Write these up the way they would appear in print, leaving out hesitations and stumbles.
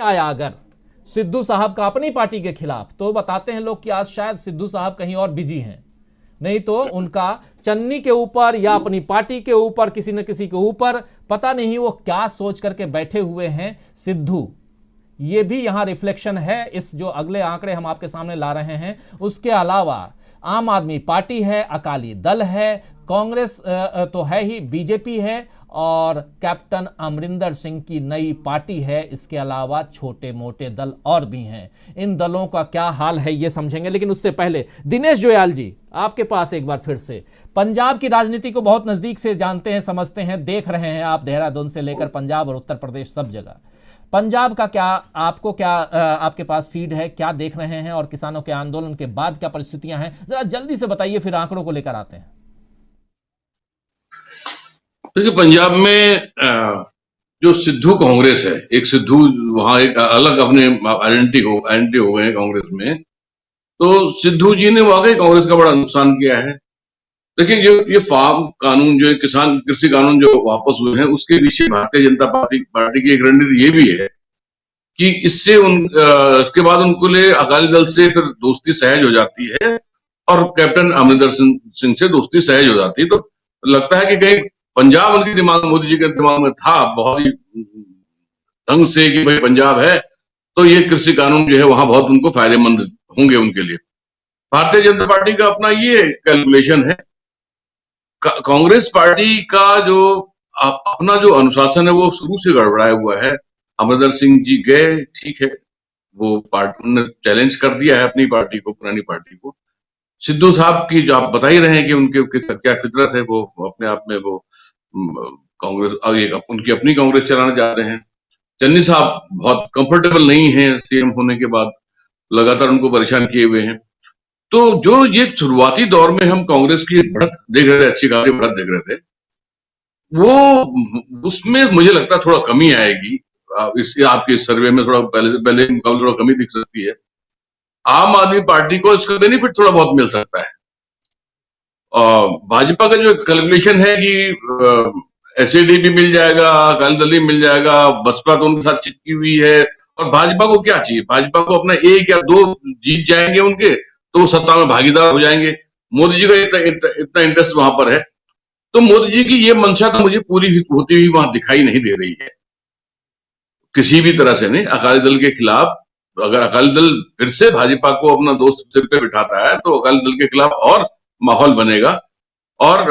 आया अगर सिद्धू साहब का अपनी पार्टी के खिलाफ, तो बताते हैं लोग कि आज शायद सिद्धू साहब कहीं और बिजी हैं, नहीं तो उनका चन्नी के ऊपर या अपनी पार्टी के ऊपर किसी न किसी के ऊपर पता नहीं वो क्या सोच करके बैठे हुए हैं सिद्धू। ये भी यहां रिफ्लेक्शन है इस जो अगले आंकड़े हम आपके सामने ला रहे हैं। उसके अलावा आम आदमी पार्टी है, अकाली दल है, कांग्रेस तो है ही, बीजेपी है और कैप्टन अमरिंदर सिंह की नई पार्टी है। इसके अलावा छोटे मोटे दल और भी हैं। इन दलों का क्या हाल है ये समझेंगे, लेकिन उससे पहले दिनेश जोयाल जी आपके पास एक बार फिर से, पंजाब की राजनीति को बहुत नजदीक से जानते हैं, समझते हैं, देख रहे हैं आप, देहरादून से लेकर पंजाब और उत्तर प्रदेश सब जगह। पंजाब का क्या आपको क्या आपके पास फीड है, क्या देख रहे हैं और किसानों के आंदोलन के बाद क्या परिस्थितियां हैं, जरा जल्दी से बताइए, फिर आंकड़ों को लेकर आते हैं। देखिए, पंजाब में जो सिद्धू कांग्रेस है, एक सिद्धू वहां एक अलग अपने आइडेंटिटी हो गए हैं कांग्रेस में। तो सिद्धू जी ने वाकई कांग्रेस का बड़ा नुकसान किया है। देखिए, ये फार्म कानून जो किसान कृषि कानून जो वापस हुए हैं, उसके पीछे भारतीय जनता पार्टी की एक रणनीति ये भी है कि इससे उसके बाद उनको लिए अकाली दल से फिर दोस्ती सहज हो जाती है और कैप्टन अमरिंदर सिंह से दोस्ती सहज हो जाती है। तो लगता है कि कहीं पंजाब उनके दिमाग, मोदी जी के दिमाग में था बहुत ही ढंग से कि भाई पंजाब है तो ये कृषि कानून जो है वहां बहुत उनको फायदेमंद होंगे उनके लिए। भारतीय जनता पार्टी का अपना ये कैलकुलेशन है। कांग्रेस पार्टी का जो अपना जो अनुशासन है वो शुरू से गड़बड़ाया हुआ है। अमरिंदर सिंह जी गए, ठीक है, वो पार्टी उन्होंने चैलेंज कर दिया है अपनी पार्टी को, पुरानी पार्टी को। सिद्धू साहब की जो आप बता ही रहे हैं कि उनके क्या फितरत है, वो अपने आप में वो कांग्रेस उनकी अपनी कांग्रेस चलाना चाहते हैं। चन्नी साहब बहुत कंफर्टेबल नहीं है सीएम होने के बाद, लगातार उनको परेशान किए हुए हैं। तो जो ये शुरुआती दौर में हम कांग्रेस की बढ़त देख रहे थे, अच्छी खासी बढ़त देख रहे थे, वो उसमें मुझे लगता है थोड़ा कमी आएगी। आपके सर्वे में थोड़ा पहले मुकाबले थोड़ा कमी दिख सकती है। आम आदमी पार्टी को इसका बेनिफिट थोड़ा बहुत मिल सकता है। भाजपा का जो कैलकुलेशन है कि एसएडी भी मिल जाएगा, अकाली दल भी मिल जाएगा, बसपा तो उनके साथ चिपकी हुई है। और भाजपा को क्या चाहिए? भाजपा को अपना 1 या 2 जीत जाएंगे उनके तो सत्ता में भागीदार हो जाएंगे। मोदी जी का इतना इंटरेस्ट वहां पर है। तो मोदी जी की ये मंशा तो मुझे पूरी होती हुई वहां दिखाई नहीं दे रही है किसी भी तरह से। नहीं, अकाली दल के खिलाफ अगर अकाली दल फिर से भाजपा को अपना दोस्त सिर पे बिठाता है तो अकाली दल के खिलाफ और माहौल बनेगा। और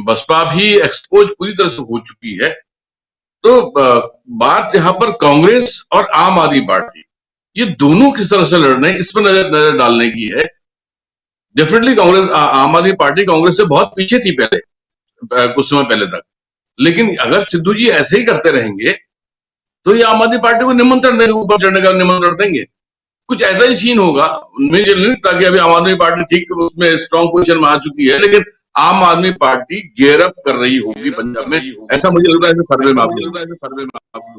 बसपा भी एक्सपोज पूरी तरह से हो चुकी है। तो बात यहाँ पर कांग्रेस और आम आदमी पार्टी ये दोनों किस तरह से लड़ रहे हैं, इस पर नजर डालने की है। डेफिनेटली कांग्रेस, आम आदमी पार्टी कांग्रेस से बहुत पीछे थी पहले, कुछ समय पहले तक। लेकिन अगर सिद्धू जी ऐसे ही करते रहेंगे तो ये आम आदमी पार्टी को निमंत्रण देंगे, ऊपर चढ़ने का निमंत्रण देंगे। कुछ ऐसा ही सीन होगा। मुझे नहीं लगता कि अभी आम आदमी पार्टी ठीक उसमें स्ट्रॉन्ग पोजीशन में आ चुकी है, लेकिन आम आदमी पार्टी गियर अप कर रही होगी पंजाब में, ऐसा मुझे लग रहा है सर्वे में आप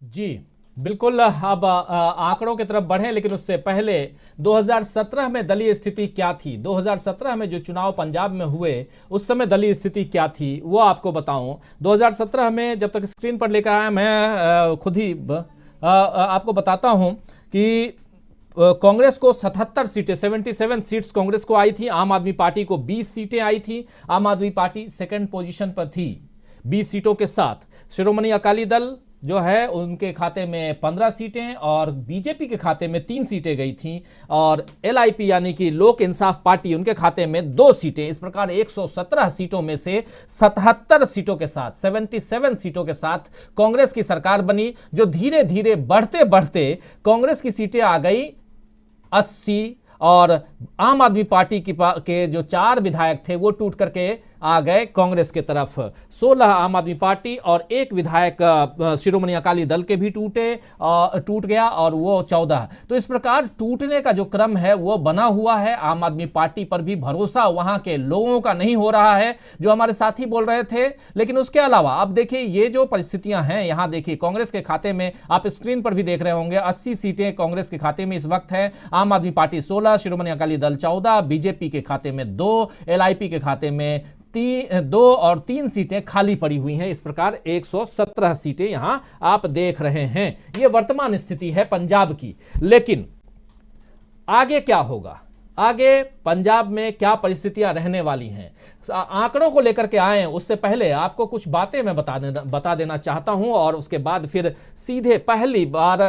जी बिल्कुल। अब आंकड़ों की तरफ बढ़े, लेकिन उससे पहले 2017 में दलीय स्थिति क्या थी, 2017 में जो चुनाव पंजाब में हुए उस समय दलीय स्थिति क्या थी वो आपको बताऊं। 2017 में जब तक स्क्रीन पर लेकर आया मैं खुद ही आपको बताता हूं कि कांग्रेस को 77 सीटें, 77 सीट्स कांग्रेस को आई थी, आम आदमी पार्टी को 20 सीटें आई थी। आम आदमी पार्टी सेकंड पोजीशन पर थी 20 सीटों के साथ। शिरोमणि अकाली दल जो है उनके खाते में 15 सीटें और बीजेपी के खाते में 3 सीटें गई थीं, और एलआईपी यानी कि लोक इंसाफ पार्टी उनके खाते में 2 सीटें। इस प्रकार 117 सीटों में से 77 सीटों के साथ, 77 सीटों के साथ कांग्रेस की सरकार बनी, जो धीरे धीरे बढ़ते बढ़ते कांग्रेस की सीटें आ गई 80, और आम आदमी पार्टी के जो 4 विधायक थे वो टूट करके आ गए कांग्रेस के तरफ। 16 आम आदमी पार्टी और 1 विधायक शिरोमणि अकाली दल के भी टूट गया, और वो 14। तो इस प्रकार टूटने का जो क्रम है वो बना हुआ है। आम आदमी पार्टी पर भी भरोसा वहां के लोगों का नहीं हो रहा है, जो हमारे साथी बोल रहे थे। लेकिन उसके अलावा अब देखिए ये जो परिस्थितियां हैं, यहां देखिए कांग्रेस के खाते में, आप स्क्रीन पर भी देख रहे होंगे, 80 सीटें कांग्रेस के खाते में इस वक्त है। आम आदमी पार्टी 16, शिरोमणि अकाली दल 14, बीजेपी के खाते में 2, एलआईपी के खाते में 2 और 3 सीटें खाली पड़ी हुई हैं। इस प्रकार 117 सीटें यहां आप देख रहे हैं। यह वर्तमान स्थिति है पंजाब की। लेकिन आगे क्या होगा, आगे पंजाब में क्या परिस्थितियां रहने वाली हैं, आंकड़ों को लेकर के आए उससे पहले आपको कुछ बातें मैं बता देना चाहता हूं और उसके बाद फिर सीधे पहली बार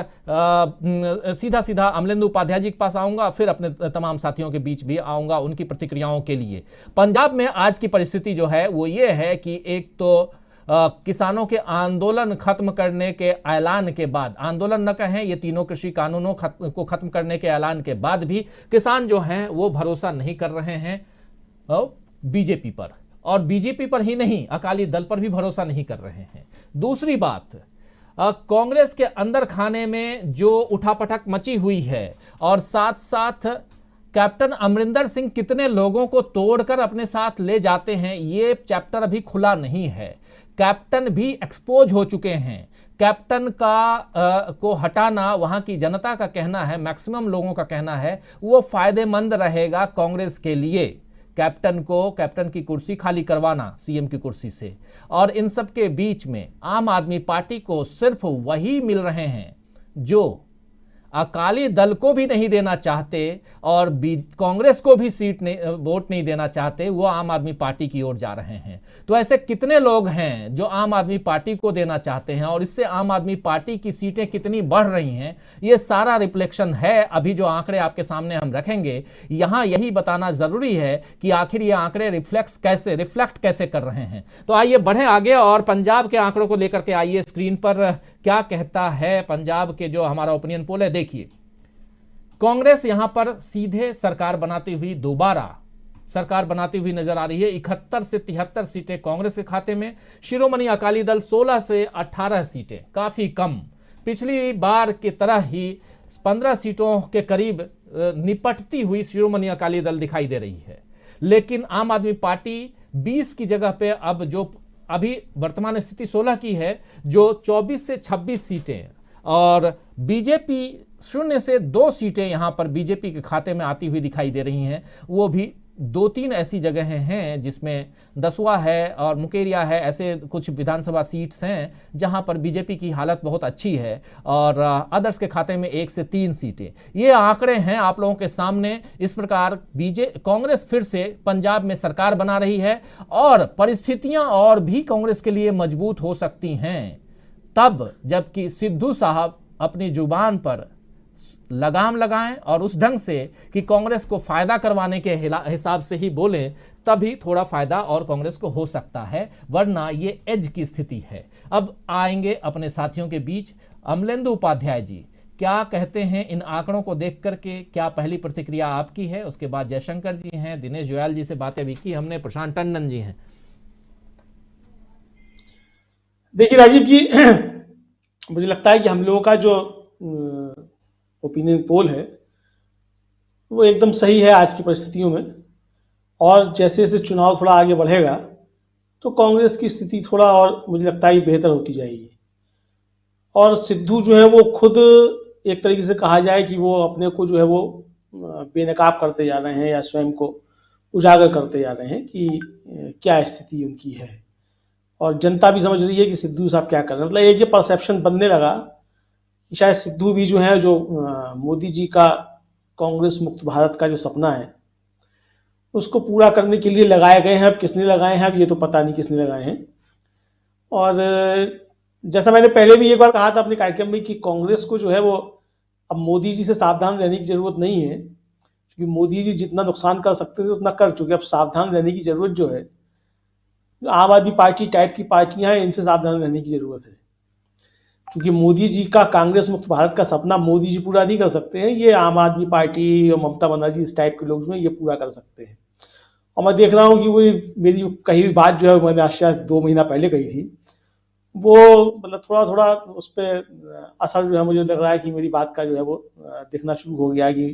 सीधा अमलेंदु उपाध्याय जी के पास आऊंगा, फिर अपने तमाम साथियों के बीच भी आऊंगा उनकी प्रतिक्रियाओं के लिए। पंजाब में आज की परिस्थिति जो है वो ये है कि एक तो किसानों के आंदोलन खत्म करने के ऐलान के बाद, आंदोलन न कहें, ये तीनों कृषि कानूनों को खत्म करने के ऐलान के बाद भी किसान जो हैं वो भरोसा नहीं कर रहे हैं बीजेपी पर, और बीजेपी पर ही नहीं अकाली दल पर भी भरोसा नहीं कर रहे हैं। दूसरी बात, कांग्रेस के अंदर खाने में जो उठापटक मची हुई है और साथ साथ कैप्टन अमरिंदर सिंह कितने लोगों को तोड़कर अपने साथ ले जाते हैं, ये चैप्टर अभी खुला नहीं है। कैप्टन भी एक्सपोज हो चुके हैं। कैप्टन को हटाना वहां की जनता का कहना है, मैक्सिमम लोगों का कहना है वो फायदेमंद रहेगा कांग्रेस के लिए। कैप्टन की कुर्सी खाली करवाना सीएम की कुर्सी से, और इन सब के बीच में आम आदमी पार्टी को सिर्फ वही मिल रहे हैं जो अकाली दल को भी नहीं देना चाहते और कांग्रेस को भी वोट नहीं देना चाहते, वो आम आदमी पार्टी की ओर जा रहे हैं। तो ऐसे कितने लोग हैं जो आम आदमी पार्टी को देना चाहते हैं और इससे आम आदमी पार्टी की सीटें कितनी बढ़ रही हैं, ये सारा रिफ्लेक्शन है। अभी जो आंकड़े आपके सामने हम रखेंगे, यहां यही बताना जरूरी है कि आखिर ये आंकड़े रिफ्लेक्ट कैसे कर रहे हैं। तो आइए बढ़े आगे और पंजाब के आंकड़ों को लेकर के आइए स्क्रीन पर क्या कहता है पंजाब के जो हमारा ओपिनियन पोल है। देखिए, कांग्रेस यहां पर सीधे सरकार बनाती हुई, दोबारा सरकार बनाती हुई नजर आ रही है। 71 से 73 सीटें कांग्रेस के खाते में, शिरोमणि अकाली दल 16 से 18 सीटें, काफी कम। पिछली बार की तरह ही 15 सीटों के करीब निपटती हुई शिरोमणि अकाली दल दिखाई दे रही है। लेकिन आम आदमी पार्टी 20 की जगह पे अब जो अभी वर्तमान स्थिति 16 की है, जो 24 से 26 सीटें, और बीजेपी 0 से 2 सीटें यहां पर बीजेपी के खाते में आती हुई दिखाई दे रही हैं। वो भी 2-3 ऐसी जगह हैं जिसमें दसवा है और मुकेरिया है, ऐसे कुछ विधानसभा सीट्स हैं जहां पर बीजेपी की हालत बहुत अच्छी है, और अदर्स के खाते में 1 से 3 सीटें। ये आंकड़े हैं आप लोगों के सामने। इस प्रकार कांग्रेस फिर से पंजाब में सरकार बना रही है और परिस्थितियां और भी कांग्रेस के लिए मजबूत हो सकती हैं तब जबकि सिद्धू साहब अपनी जुबान पर लगाम लगाएं और उस ढंग से कि कांग्रेस को फायदा करवाने के हिसाब से ही बोलें, तभी थोड़ा फायदा और कांग्रेस को हो सकता है, वरना ये एज की स्थिति है। अब आएंगे अपने साथियों के बीच। अमलेंदु उपाध्याय जी क्या कहते हैं इन आंकड़ों को देख करके, क्या पहली प्रतिक्रिया आपकी है? उसके बाद जयशंकर जी हैं, दिनेश गोयल जी से बातें भी की हमने, प्रशांत टंडन जी हैं। देखिए राजीव जी, मुझे लगता है कि हम लोगों का जो ओपिनियन पोल है वो एकदम सही है आज की परिस्थितियों में, और जैसे जैसे चुनाव थोड़ा आगे बढ़ेगा तो कांग्रेस की स्थिति थोड़ा और मुझे लगता है बेहतर होती जाएगी। और सिद्धू जो है वो खुद एक तरीके से कहा जाए कि वो अपने को जो है वो बेनकाब करते जा रहे हैं या स्वयं को उजागर करते जा रहे हैं कि क्या स्थिति उनकी है, और जनता भी समझ रही है कि सिद्धू साहब क्या कर रहे हैं। मतलब एक ये परसेप्शन बनने लगा कि शायद सिद्धू भी जो है, जो मोदी जी का कांग्रेस मुक्त भारत का जो सपना है उसको पूरा करने के लिए लगाए गए हैं। अब किसने लगाए हैं, अब ये तो पता नहीं किसने लगाए हैं। और जैसा मैंने पहले भी एक बार कहा था अपने कार्यक्रम में कि कांग्रेस को जो है वो अब मोदी जी से सावधान रहने की जरूरत नहीं है, क्योंकि मोदी जी जितना नुकसान कर सकते थे उतना कर चुके। अब सावधान रहने की जरूरत जो है, आम आदमी पार्टी टाइप की पार्टियां हैं, इनसे सावधान रहने की जरूरत है, क्योंकि मोदी जी का कांग्रेस मुक्त भारत का सपना मोदी जी पूरा नहीं कर सकते हैं, ये आम आदमी पार्टी और ममता बनर्जी इस टाइप के लोग जो हैं ये पूरा कर सकते हैं। और मैं देख रहा हूँ कि वो मेरी कही हुई बात जो है मैंने आज शायद 2 महीना पहले कही थी, वो मतलब थोड़ा थोड़ा उस पर असर जो है मुझे लग रहा है कि मेरी बात का जो है वो दिखना शुरू हो गया कि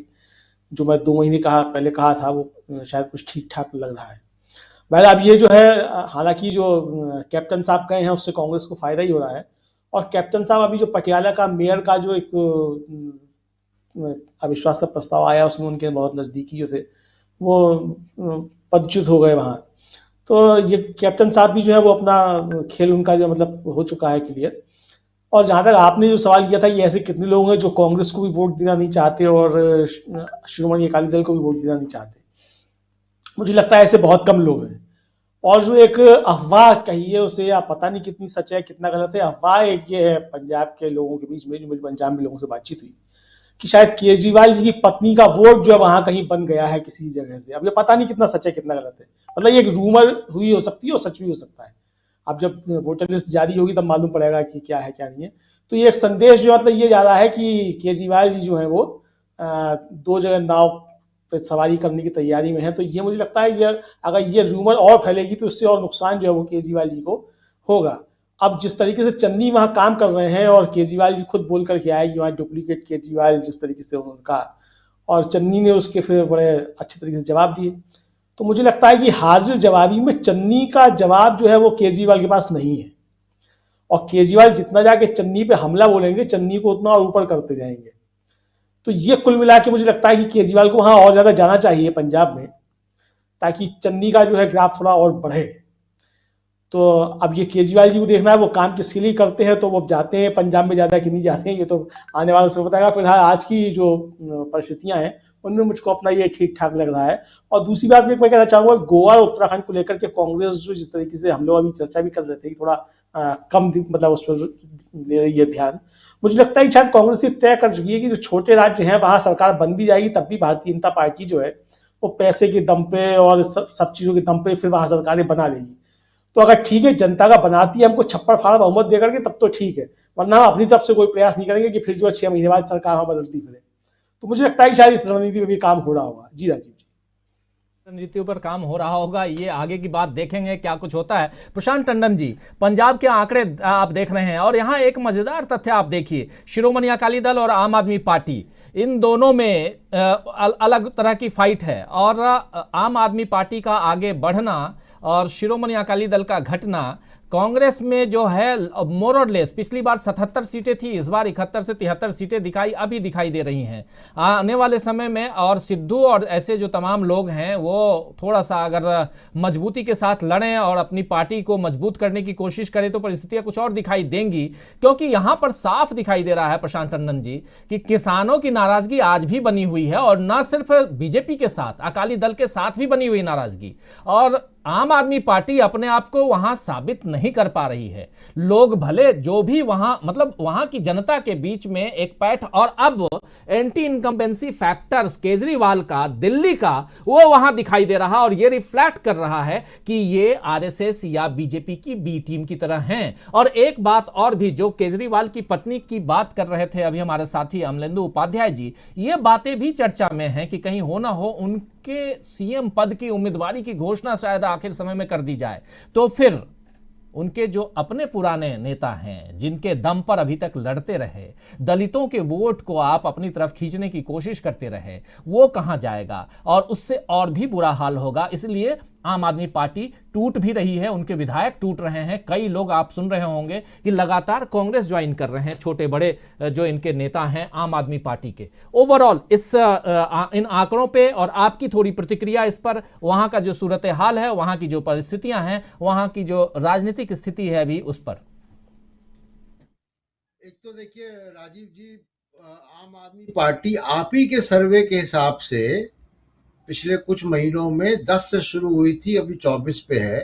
जो मैं 2 महीने पहले कहा था वो शायद कुछ ठीक ठाक लग रहा है। वैसे अब ये जो है, हालांकि जो कैप्टन साहब गए हैं उससे कांग्रेस को फायदा ही हो रहा है, और कैप्टन साहब अभी जो पटियाला का मेयर का जो एक अविश्वास का प्रस्ताव आया उसमें उनके बहुत नज़दीकी से वो पदच्युत हो गए वहाँ, तो ये कैप्टन साहब भी जो है वो अपना खेल उनका जो मतलब हो चुका है क्लियर। और जहाँ तक आपने जो सवाल किया था कि ऐसे कितने लोग हैं जो कांग्रेस को भी वोट देना नहीं चाहते और श्रोमणी अकाली दल को भी वोट देना नहीं चाहते, मुझे लगता है ऐसे बहुत कम लोग हैं। और जो एक अफवाह कही है उसे, आप पता नहीं कितनी सच है कितना गलत है, अफवाह एक ये है पंजाब के लोगों के बीच में, जो मेरी पंजाब में लोगों से बातचीत हुई, कि शायद केजरीवाल जी की पत्नी का वोट जो है वहां कहीं बन गया है किसी जगह से। अब ये पता नहीं कितना सच है कितना गलत है, मतलब ये एक रूमर हुई हो सकती है और सच भी हो सकता है। अब जब वोटर लिस्ट जारी होगी तब मालूम पड़ेगा कि क्या है क्या नहीं है। तो ये एक संदेश जो मतलब ये जा रहा है कि केजरीवाल जी जो है वो दो जगह नाव पे सवारी करने की तैयारी में है। तो ये मुझे लगता है कि अगर ये रूमर और फैलेगी तो इससे और नुकसान जो है वो केजरीवाल जी को होगा। अब जिस तरीके से चन्नी वहाँ काम कर रहे हैं और केजरीवाल जी खुद बोल करके आए कि वहाँ डुप्लीकेट केजरीवाल जिस तरीके से उनका, और चन्नी ने उसके फिर बड़े अच्छे तरीके से जवाब दिए। तो मुझे लगता है कि हाजिर जवाबी में चन्नी का जवाब जो है वो केजरीवाल के पास नहीं है, और केजरीवाल जितना जाके चन्नी पे हमला बोलेंगे चन्नी को उतना और ऊपर करते जाएंगे। तो ये कुल मिला के मुझे लगता है कि केजरीवाल को वहाँ और ज़्यादा जाना चाहिए पंजाब में, ताकि चन्नी का जो है ग्राफ थोड़ा और बढ़े। तो अब ये केजरीवाल जी को देखना है वो काम किसके लिए करते हैं, तो वो जाते हैं पंजाब में ज़्यादा कि नहीं जाते हैं ये तो आने वाले समय बताएगा। फिलहाल आज की जो परिस्थितियां हैं उनमें मुझको अपना ये ठीक ठाक लग रहा है। और दूसरी बात मैं कहना चाहूँगा, गोवा और उत्तराखंड को लेकर के कांग्रेस जो जिस तरीके से हम लोग अभी चर्चा भी कर रहे थे कि थोड़ा कम मतलब उस पर ले रही है ध्यान, मुझे लगता है कि शायद कांग्रेस ये तय कर चुकी है कि जो छोटे राज्य हैं वहाँ सरकार बन भी जाएगी तब भी भारतीय जनता पार्टी जो है वो पैसे के दम पे और सब चीज़ों के दम पे फिर वहाँ सरकारें बना लेगी। तो अगर ठीक है जनता का बनाती है हमको छप्पर फाड़ बहुमत दे करके तब तो ठीक है, वरना हम अपनी तरफ से कोई प्रयास नहीं करेंगे कि फिर जो 6 महीने बाद सरकार वहाँ बदलती फिरे। तो मुझे लगता है कि शायद इस रणनीति में भी काम हो रहा होगा। जी राजीव जी, रणनीतियों पर काम हो रहा होगा, ये आगे की बात देखेंगे क्या कुछ होता है। प्रशांत टंडन जी, पंजाब के आंकड़े आप देख रहे हैं और यहाँ एक मजेदार तथ्य आप देखिए, शिरोमणि अकाली दल और आम आदमी पार्टी इन दोनों में अलग तरह की फाइट है, और आम आदमी पार्टी का आगे बढ़ना और शिरोमणि अकाली दल का घटना कांग्रेस में जो है मोर और लेस, पिछली बार 77 सीटें थी, इस बार 71 से 73 सीटें अभी दिखाई दे रही हैं आने वाले समय में। और सिद्धू और ऐसे जो तमाम लोग हैं वो थोड़ा सा अगर मजबूती के साथ लड़ें और अपनी पार्टी को मजबूत करने की कोशिश करें तो परिस्थितियां कुछ और दिखाई देंगी। क्योंकि यहां पर साफ दिखाई दे रहा है प्रशांत टंडन जी कि किसानों की नाराजगी आज भी बनी हुई है, और न सिर्फ बीजेपी के साथ, अकाली दल के साथ भी बनी हुई नाराजगी, और आम आदमी पार्टी अपने आप को वहां साबित नहीं कर पा रही है। लोग भले जो भी वहां मतलब वहां की जनता के बीच में एक पैठ, और अब एंटी इनकम्बेंसी फैक्टर केजरीवाल का दिल्ली का वो वहां दिखाई दे रहा, और ये रिफ्लेक्ट कर रहा है कि ये आरएसएस या बीजेपी की बी टीम की तरह हैं। और एक बात और भी, जो केजरीवाल की पत्नी की बात कर रहे थे अभी हमारे साथी अमलेंदु उपाध्याय जी, ये बातें भी चर्चा में हैं कि कहीं हो ना हो उनके सीएम पद की उम्मीदवारी की घोषणा शायद आखिर समय में कर दी जाए, तो फिर उनके जो अपने पुराने नेता हैं जिनके दम पर अभी तक लड़ते रहे, दलितों के वोट को आप अपनी तरफ खींचने की कोशिश करते रहे, वो कहां जाएगा, और उससे और भी बुरा हाल होगा। इसलिए आम आदमी पार्टी टूट भी रही है, उनके विधायक टूट रहे हैं। कई लोग आप सुन रहे होंगे कि लगातार कांग्रेस ज्वाइन कर रहे हैं, छोटे बड़े जो इनके नेता हैं आम आदमी पार्टी के। ओवरऑल इन आंकड़ों पे और आपकी थोड़ी प्रतिक्रिया इस पर, वहां का जो सूरत हाल है, वहां की जो परिस्थितियां हैं, वहां की जो राजनीतिक स्थिति है अभी, उस पर। एक तो देखिए राजीव जी, आम आदमी पार्टी आप ही के सर्वे के हिसाब से पिछले कुछ महीनों में 10 से शुरू हुई थी, अभी 24 पे है।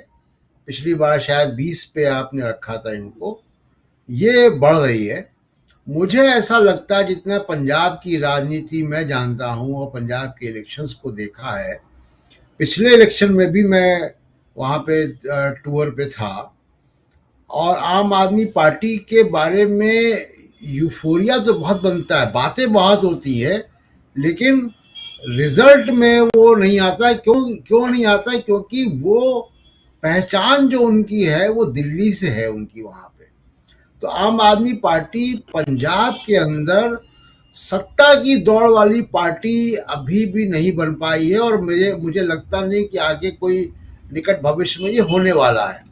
पिछली बार शायद 20 पे आपने रखा था इनको। ये बढ़ रही है। मुझे ऐसा लगता है, जितना पंजाब की राजनीति मैं जानता हूँ और पंजाब के इलेक्शंस को देखा है, पिछले इलेक्शन में भी मैं वहाँ पे टूर पे था, और आम आदमी पार्टी के बारे में यूफोरिया तो बहुत बनता है, बातें बहुत होती है, लेकिन रिजल्ट में वो नहीं आता है। क्यों नहीं आता है? क्योंकि वो पहचान जो उनकी है वो दिल्ली से है उनकी वहाँ पे। तो आम आदमी पार्टी पंजाब के अंदर सत्ता की दौड़ वाली पार्टी अभी भी नहीं बन पाई है, और मुझे लगता नहीं कि आगे कोई निकट भविष्य में ये होने वाला है।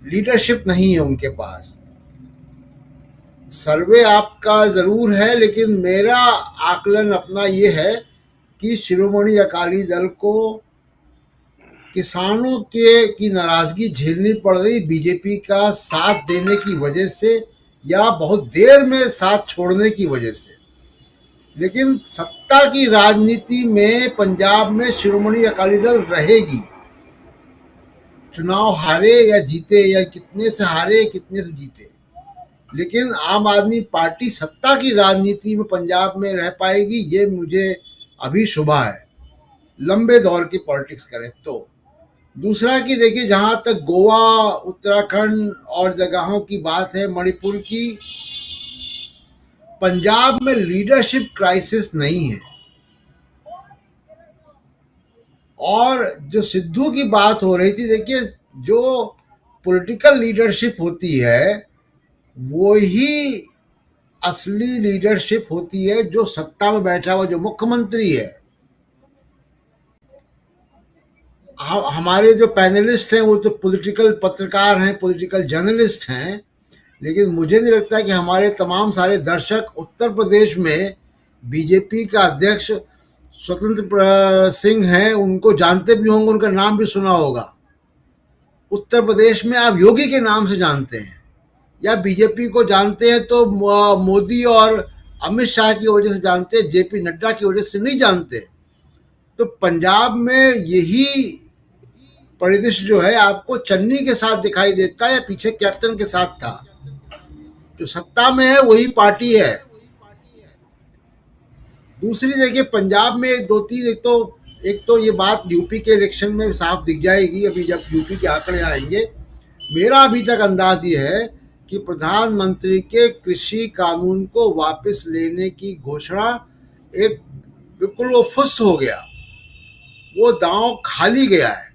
लीडरशिप नहीं है उनके पास। सर्वे आपका ज़रूर है, लेकिन मेरा आकलन अपना ये है कि शिरोमणि अकाली दल को किसानों के की नाराजगी झेलनी पड़ रही बीजेपी का साथ देने की वजह से या बहुत देर में साथ छोड़ने की वजह से। लेकिन सत्ता की राजनीति में पंजाब में शिरोमणि अकाली दल रहेगी। चुनाव हारे या जीते या कितने से हारे कितने से जीते, लेकिन आम आदमी पार्टी सत्ता की राजनीति में पंजाब में रह पाएगी, ये मुझे अभी शुभा है, लंबे दौर की पॉलिटिक्स करें तो। दूसरा कि देखिए, जहां तक गोवा, उत्तराखंड और जगहों की बात है, मणिपुर की, पंजाब में लीडरशिप क्राइसिस नहीं है। और जो सिद्धू की बात हो रही थी, देखिए जो पॉलिटिकल लीडरशिप होती है वो ही असली लीडरशिप होती है जो सत्ता में बैठा हुआ जो मुख्यमंत्री है। हमारे जो पैनलिस्ट हैं वो तो पॉलिटिकल पत्रकार हैं, पॉलिटिकल जर्नलिस्ट हैं, लेकिन मुझे नहीं लगता कि हमारे तमाम सारे दर्शक उत्तर प्रदेश में बीजेपी का अध्यक्ष स्वतंत्र सिंह हैं, उनको जानते भी होंगे, उनका नाम भी सुना होगा। उत्तर प्रदेश में आप योगी के नाम से जानते हैं, या बीजेपी को जानते हैं तो मोदी और अमित शाह की वजह से जानते हैं, जेपी नड्डा की वजह से नहीं जानते। तो पंजाब में यही परिदृश्य जो है आपको चन्नी के साथ दिखाई देता है या पीछे कैप्टन के साथ था। जो सत्ता में है वही पार्टी है। दूसरी देखिए, पंजाब में दो तीन, एक तो ये बात यूपी के इलेक्शन में साफ दिख जाएगी, अभी जब यूपी के आंकड़े आएंगे। मेरा अभी तक अंदाज ये है कि प्रधानमंत्री के कृषि कानून को वापस लेने की घोषणा एक बिल्कुल वो फुस हो गया, वो दांव खाली गया है,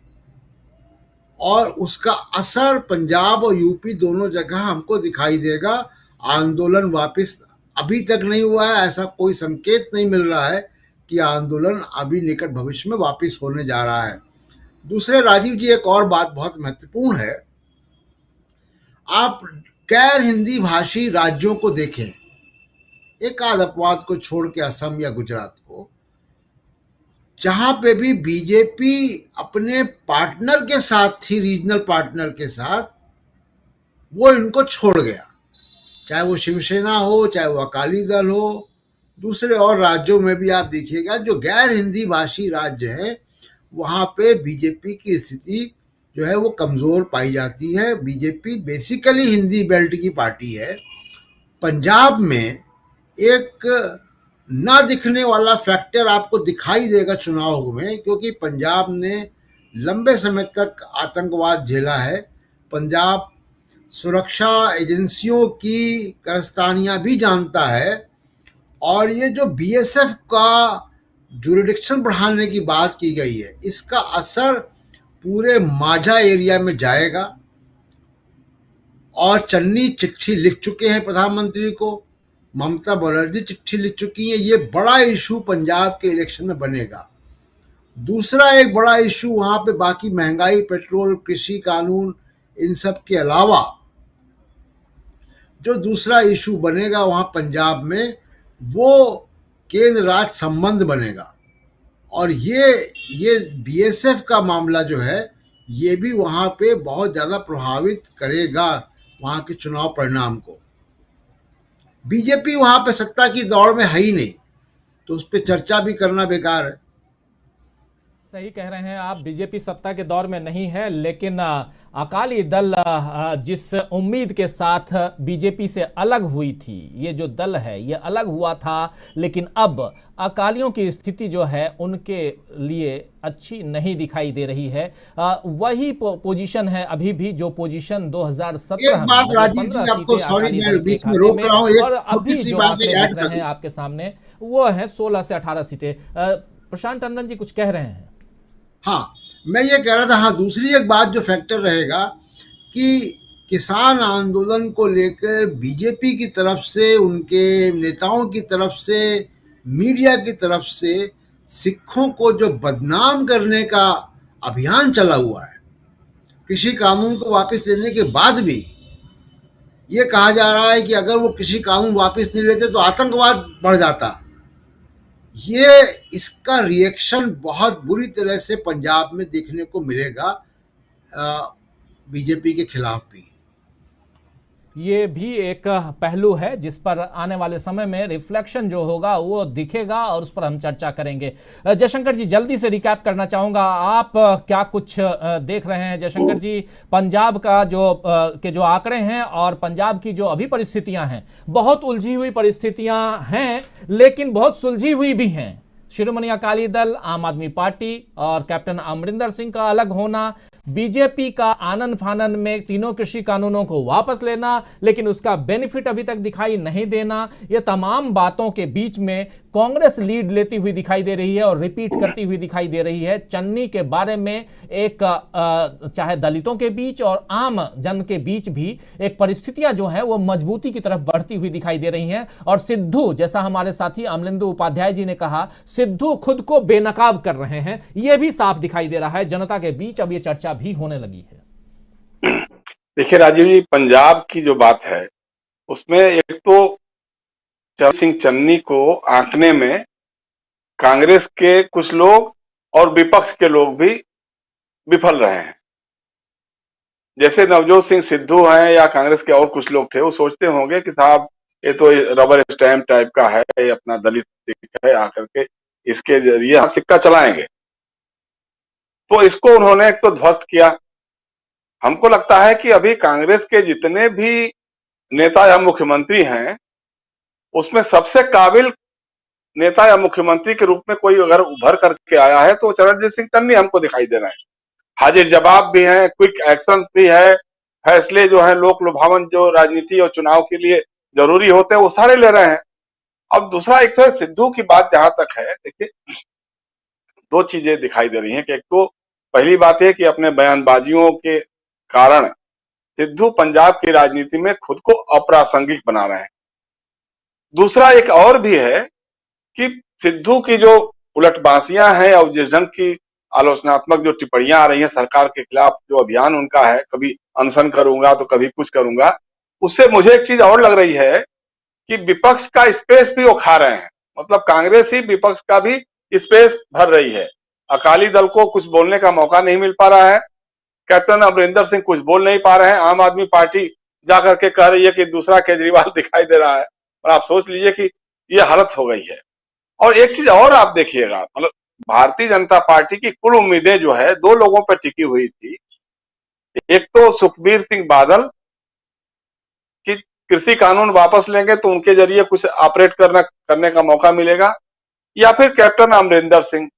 और उसका असर पंजाब और यूपी दोनों जगह हमको दिखाई देगा। आंदोलन वापस अभी तक नहीं हुआ है, ऐसा कोई संकेत नहीं मिल रहा है कि आंदोलन अभी निकट भविष्य में वापस होने जा रहा है। दूसरे राजीव जी, एक और बात बहुत महत्वपूर्ण है, आप गैर हिंदी भाषी राज्यों को देखें, एक आध अपवाद को छोड़ के असम या गुजरात को, जहां पे भी बीजेपी अपने पार्टनर के साथ थी, रीजनल पार्टनर के साथ, वो इनको छोड़ गया, चाहे वो शिवसेना हो, चाहे वो अकाली दल हो। दूसरे और राज्यों में भी आप देखिएगा, जो गैर हिंदी भाषी राज्य हैं वहां पे बीजेपी की स्थिति जो है वो कमजोर पाई जाती है। बीजेपी बेसिकली हिंदी बेल्ट की पार्टी है। पंजाब में एक ना दिखने वाला फैक्टर आपको दिखाई देगा चुनाव में, क्योंकि पंजाब ने लंबे समय तक आतंकवाद झेला है। पंजाब सुरक्षा एजेंसियों की कारस्तानियां भी जानता है, और ये जो बीएसएफ का जुरिडिक्शन बढ़ाने की बात की गई है, इसका असर पूरे माझा एरिया में जाएगा। और चन्नी चिट्ठी लिख चुके हैं प्रधानमंत्री को, ममता बनर्जी चिट्ठी लिख चुकी है। ये बड़ा इशू पंजाब के इलेक्शन में बनेगा। दूसरा एक बड़ा इशू वहां पे बाकी महंगाई, पेट्रोल, कृषि कानून, इन सब के अलावा जो दूसरा इशू बनेगा वहां पंजाब में, वो केंद्र राज्य संबंध बनेगा। और ये बीएसएफ का मामला जो है, ये भी वहां पे बहुत ज्यादा प्रभावित करेगा वहां के चुनाव परिणाम को। बीजेपी वहां पे सत्ता की दौड़ में है ही नहीं, तो उस पर चर्चा भी करना बेकार है। सही कह रहे हैं आप, बीजेपी सत्ता के दौर में नहीं है, लेकिन अकाली दल जिस उम्मीद के साथ बीजेपी से अलग हुई थी, ये जो दल है ये अलग हुआ था, लेकिन अब अकालियों की स्थिति जो है उनके लिए अच्छी नहीं दिखाई दे रही है। वही पोजीशन है अभी भी जो पोजीशन 2017 एक बात राजीव जी, आपको सॉरी मैं बीच में रोक रहा हूँ, और अभी जो आंकड़े दिख रहे हैं आपके सामने वो है 16 से 18 सीटें। प्रशांत टंडन जी कुछ कह रहे हैं? हाँ, मैं ये कह रहा था, हाँ, दूसरी एक बात जो फैक्टर रहेगा कि किसान आंदोलन को लेकर बीजेपी की तरफ से, उनके नेताओं की तरफ से, मीडिया की तरफ से सिखों को जो बदनाम करने का अभियान चला हुआ है, कृषि कानून को वापस लेने के बाद भी ये कहा जा रहा है कि अगर वो कृषि कानून वापस नहीं लेते तो आतंकवाद बढ़ जाता। ये इसका रिएक्शन बहुत बुरी तरह से पंजाब में देखने को मिलेगा बीजेपी के खिलाफ भी। ये भी एक पहलू है जिस पर आने वाले समय में रिफ्लेक्शन जो होगा वो दिखेगा और उस पर हम चर्चा करेंगे। जयशंकर जी, जल्दी से रिकैप करना चाहूंगा, आप क्या कुछ देख रहे हैं? जयशंकर जी, पंजाब का जो आंकड़े हैं और पंजाब की जो अभी परिस्थितियां हैं, बहुत उलझी हुई परिस्थितियां हैं, लेकिन बहुत सुलझी हुई भी हैं। शिरोमणि अकाली दल, आम आदमी पार्टी और कैप्टन अमरिंदर सिंह का अलग होना, बीजेपी का आनन फानन में तीनों कृषि कानूनों को वापस लेना, लेकिन उसका बेनिफिट अभी तक दिखाई नहीं देना, ये तमाम बातों के बीच में कांग्रेस लीड लेती हुई दिखाई दे रही है और रिपीट करती हुई दिखाई दे रही है। चन्नी के बारे में एक चाहे दलितों के बीच और आम जन के बीच भी एक परिस्थितियां जो है वो मजबूती की तरफ बढ़ती हुई दिखाई दे रही हैं। और सिद्धू, जैसा हमारे साथी अमलिंदु उपाध्याय जी ने कहा, सिद्धू खुद को बेनकाब कर रहे हैं, यह भी साफ दिखाई दे रहा है जनता के बीच। अब यह चर्चा भी होने लगी है। देखिए राजीव जी, पंजाब की जो बात है उसमें एक तो चरण सिंह चन्नी को आंकने में कांग्रेस के कुछ लोग और विपक्ष के लोग भी विफल रहे हैं। जैसे नवजोत सिंह सिद्धू हैं या कांग्रेस के और कुछ लोग थे, वो सोचते होंगे कि साहब ये तो रबर स्टैम्प टाइप का है, ये अपना दलित है, आकर के इसके जरिए सिक्का चलाएंगे, तो इसको उन्होंने एक तो ध्वस्त किया। हमको लगता है कि अभी कांग्रेस के जितने भी नेता या मुख्यमंत्री हैं, उसमें सबसे काबिल नेता या मुख्यमंत्री के रूप में कोई अगर उभर करके आया है तो चरणजीत सिंह चन्नी हमको दिखाई दे रहे हैं। हाजिर जवाब भी है, क्विक एक्शन भी है, फैसले जो है लोक लुभावन जो राजनीति और चुनाव के लिए जरूरी होते हैं वो सारे ले रहे हैं। अब दूसरा, एक तो सिद्धू की बात जहां तक है, देखिए दो चीजें दिखाई दे रही हैं कि एक तो पहली बात है कि अपने बयानबाजियों के कारण सिद्धू पंजाब की राजनीति में खुद को अप्रासंगिक बना रहे हैं। दूसरा एक और भी है कि सिद्धू की जो उलटबाजियां हैं और जिस ढंग की आलोचनात्मक जो टिप्पणियां आ रही हैं सरकार के खिलाफ, जो अभियान उनका है, कभी अनशन करूंगा तो कभी कुछ करूंगा, उससे मुझे एक चीज और लग रही है कि विपक्ष का स्पेस भी वो खा रहे हैं। मतलब कांग्रेस ही विपक्ष का भी स्पेस भर रही है। अकाली दल को कुछ बोलने का मौका नहीं मिल पा रहा है, कैप्टन अमरिंदर सिंह कुछ बोल नहीं पा रहे हैं, आम आदमी पार्टी जाकर के कह रही है कि दूसरा केजरीवाल दिखाई दे रहा है। और आप सोच लीजिए कि ये हालत हो गई है। और एक चीज और आप देखिएगा, मतलब भारतीय जनता पार्टी की कुल उम्मीदें जो है दो लोगों पर टिकी हुई थी। एक तो सुखबीर सिंह बादल कि कृषि कानून वापस लेंगे तो उनके जरिए कुछ ऑपरेट करने का मौका मिलेगा, या फिर कैप्टन अमरिंदर सिंह,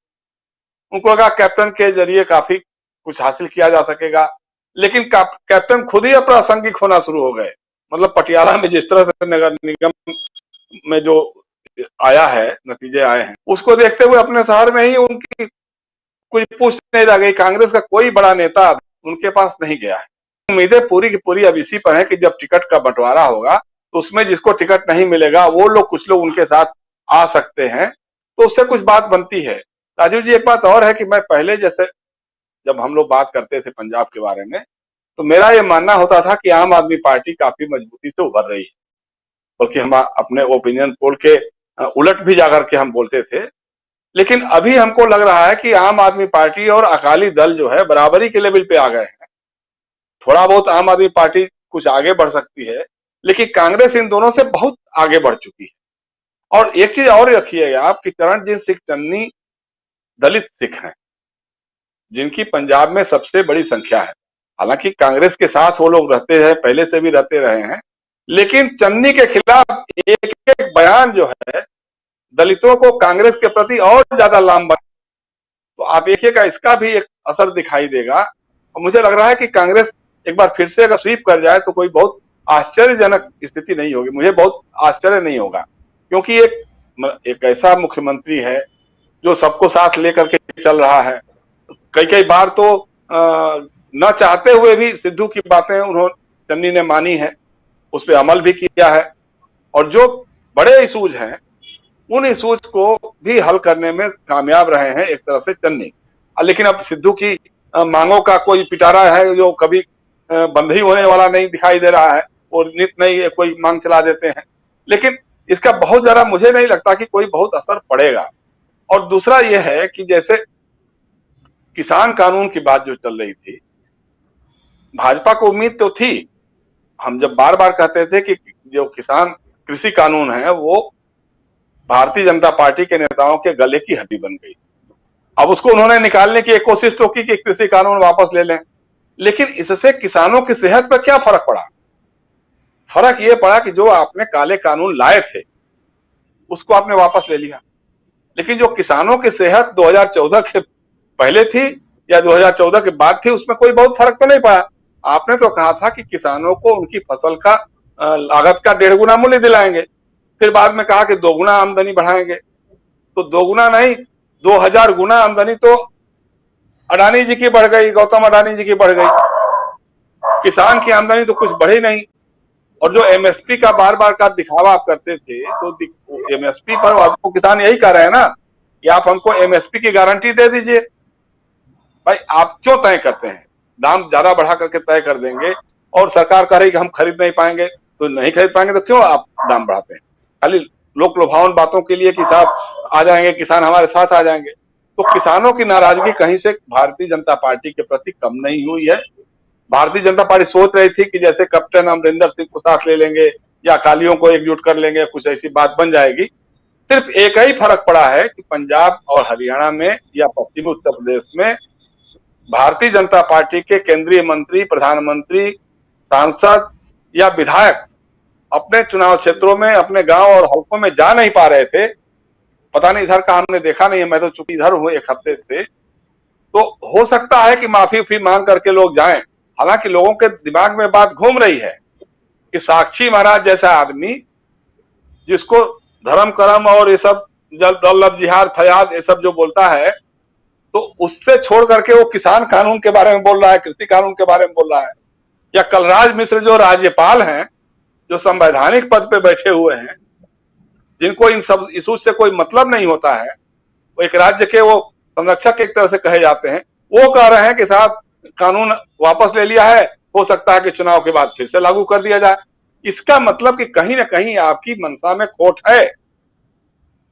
उनको लगा कैप्टन के जरिए काफी कुछ हासिल किया जा सकेगा। लेकिन कैप्टन खुद ही अप्रासंगिक होना शुरू हो गए। मतलब पटियाला में जिस तरह से नगर निगम में जो आया है, नतीजे आए हैं, उसको देखते हुए अपने शहर में ही उनकी कुछ पूछ नहीं रह गई। कांग्रेस का कोई बड़ा नेता उनके पास नहीं गया है। उम्मीदें पूरी की पूरी अब इसी पर है कि जब टिकट का बंटवारा होगा तो उसमें जिसको टिकट नहीं मिलेगा वो लोग, कुछ लोग उनके साथ आ सकते हैं, तो उससे कुछ बात बनती है। राजीव जी, एक बात और है कि मैं पहले जैसे जब हम लोग बात करते थे पंजाब के बारे में, तो मेरा ये मानना होता था कि आम आदमी पार्टी काफी मजबूती से उभर रही है, बल्कि हम अपने ओपिनियन पोल के उलट भी जाकर के हम बोलते थे। लेकिन अभी हमको लग रहा है कि आम आदमी पार्टी और अकाली दल जो है बराबरी के लेवल पे आ गए हैं। थोड़ा बहुत आम आदमी पार्टी कुछ आगे बढ़ सकती है, लेकिन कांग्रेस इन दोनों से बहुत आगे बढ़ चुकी है। और एक चीज और रखिएगा आप कि चरणजीत सिंह चन्नी दलित सिख हैं, जिनकी पंजाब में सबसे बड़ी संख्या है। हालांकि कांग्रेस के साथ वो लोग रहते हैं, पहले से भी रहते रहे हैं, लेकिन चन्नी के खिलाफ एक एक बयान जो है दलितों को कांग्रेस के प्रति और ज्यादा लामबंद, तो आप देखिएगा इसका भी एक असर दिखाई देगा। और मुझे लग रहा है कि कांग्रेस एक बार फिर से अगर स्वीप कर जाए तो कोई बहुत आश्चर्यजनक स्थिति नहीं होगी, मुझे बहुत आश्चर्य नहीं होगा, क्योंकि एक ऐसा मुख्यमंत्री है जो सबको साथ लेकर के चल रहा है। कई बार तो न चाहते हुए भी सिद्धू की बातें उन्होंने चन्नी ने मानी है, उस पर अमल भी किया है, और जो बड़े इशूज हैं उन इशूज को भी हल करने में कामयाब रहे हैं एक तरह से चन्नी। लेकिन अब सिद्धू की मांगों का कोई पिटारा है जो कभी बंद ही होने वाला नहीं दिखाई दे रहा है, और नित नई कोई मांग चला देते हैं। लेकिन इसका बहुत ज्यादा मुझे नहीं लगता कि कोई बहुत असर पड़ेगा। और दूसरा यह है कि जैसे किसान कानून की बात जो चल रही थी, भाजपा को उम्मीद तो थी, हम जब बार बार कहते थे कि जो किसान कृषि कानून है वो भारतीय जनता पार्टी के नेताओं के गले की हड्डी बन गई। अब उसको उन्होंने निकालने की एक कोशिश तो की कि कृषि कानून वापस ले लें, लेकिन इससे किसानों की सेहत पर क्या फर्क पड़ा? फर्क यह पड़ा कि जो आपने काले कानून लाए थे उसको आपने वापस ले लिया, लेकिन जो किसानों की सेहत 2014 के पहले थी या 2014 के बाद थी उसमें कोई बहुत फर्क तो नहीं पड़ा। आपने तो कहा था कि किसानों को उनकी फसल का लागत का 1.5 गुना मूल्य दिलाएंगे, फिर बाद में कहा कि 2 गुना आमदनी बढ़ाएंगे। तो 2 गुना नहीं 2000 गुना आमदनी तो अडानी जी की बढ़ गई, गौतम अडानी जी की बढ़ गई, किसान की आमदनी तो कुछ बढ़ी नहीं। और जो एमएसपी का बार बार का दिखावा आप करते थे, तो एमएसपी पर आपको किसान यही कह रहे हैं ना कि आप हमको एमएसपी की गारंटी दे दीजिए। भाई आप क्यों तय करते हैं? दाम ज्यादा बढ़ा करके तय कर देंगे और सरकार कह रही कि हम खरीद नहीं पाएंगे, तो नहीं खरीद पाएंगे तो क्यों आप दाम बढ़ाते हैं? खाली लोक लुभावन बातों के लिए कि साहब आ जाएंगे किसान, हमारे साथ आ जाएंगे। तो किसानों की नाराजगी कहीं से भारतीय जनता पार्टी के प्रति कम नहीं हुई है। भारतीय जनता पार्टी सोच रही थी कि जैसे कैप्टन अमरिंदर सिंह को साथ ले लेंगे या अकालियों को एकजुट कर लेंगे, कुछ ऐसी बात बन जाएगी। सिर्फ एक ही फर्क पड़ा है कि पंजाब और हरियाणा में या पश्चिमी उत्तर प्रदेश में भारतीय जनता पार्टी के केंद्रीय मंत्री, प्रधानमंत्री, सांसद या विधायक अपने चुनाव क्षेत्रों में, अपने गांव और हल्कों में जा नहीं पा रहे थे। पता नहीं इधर का हमने देखा नहीं है, मैं तो चूंकि इधर हूं 1 हफ्ते से, तो हो सकता है कि माफी मांग करके लोग जाएं। हालांकि लोगों के दिमाग में बात घूम रही है कि साक्षी महाराज जैसा आदमी जिसको धर्म कर्म और ये सब दौलत जिहाद फयाद ये सब जो बोलता है, तो उससे छोड़ करके वो किसान कानून के बारे में बोल रहा है, कृषि कानून के बारे में बोल रहा है। या कलराज मिश्र जो राज्यपाल हैं, जो संवैधानिक पद पे बैठे हुए हैं, जिनको इन सब इशू से कोई मतलब नहीं होता है, वो एक राज्य के वो संरक्षक एक तरह से कहे जाते हैं, वो कह रहे हैं कि साहब कानून वापस ले लिया है, हो सकता है कि चुनाव के बाद फिर से लागू कर दिया जाए। इसका मतलब कि कहीं ना कहीं आपकी मंशा में खोट है,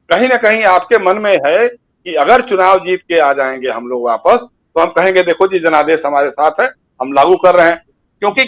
कहीं ना कहीं आपके मन में है कि अगर चुनाव जीत के आ जाएंगे हम लोग वापस, तो हम कहेंगे देखो जी जनादेश हमारे साथ है, हम लागू कर रहे हैं। क्योंकि